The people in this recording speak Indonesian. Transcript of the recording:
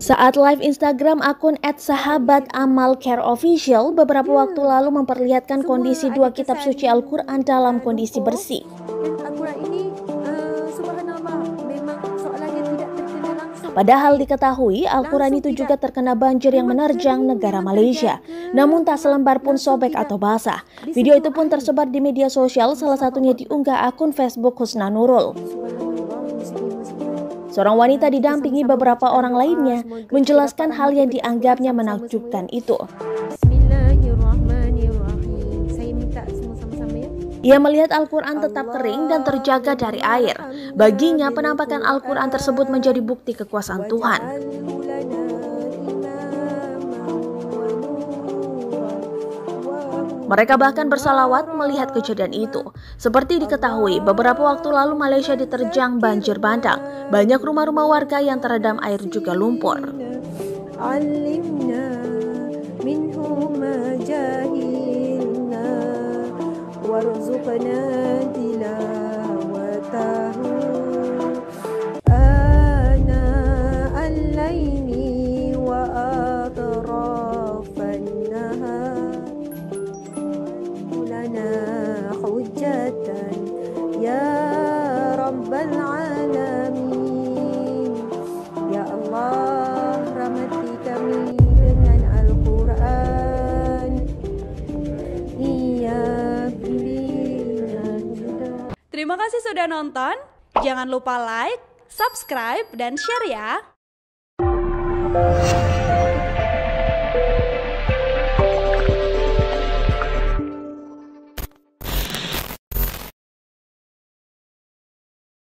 Saat live Instagram akun @sahabatamalcareofficial beberapa waktu lalu memperlihatkan kondisi dua kitab suci Al-Quran dalam kondisi bersih. Al-Quran ini subhanallah memang soalannya tidak terkena langsung. Padahal diketahui Al-Quran itu juga terkena banjir yang menerjang negara Malaysia. Namun tak selembar pun sobek atau basah. Video itu pun tersebar di media sosial, salah satunya diunggah akun Facebook Husna Nurul. Seorang wanita didampingi beberapa orang lainnya menjelaskan hal yang dianggapnya menakjubkan itu. Bismillahirrahmanirrahim. Saya minta semua sama-sama ya. Ia melihat Al-Quran tetap kering dan terjaga dari air. Baginya penampakan Al-Quran tersebut menjadi bukti kekuasaan Tuhan. Mereka bahkan bersalawat melihat kejadian itu. Seperti diketahui, beberapa waktu lalu Malaysia diterjang banjir bandang. Banyak rumah-rumah warga yang terendam air juga lumpur. Ya Rabbal Alamin, Ya Allah, rahmati kami dengan Al-Quran. Terima kasih sudah nonton. Jangan lupa like, subscribe, dan share ya.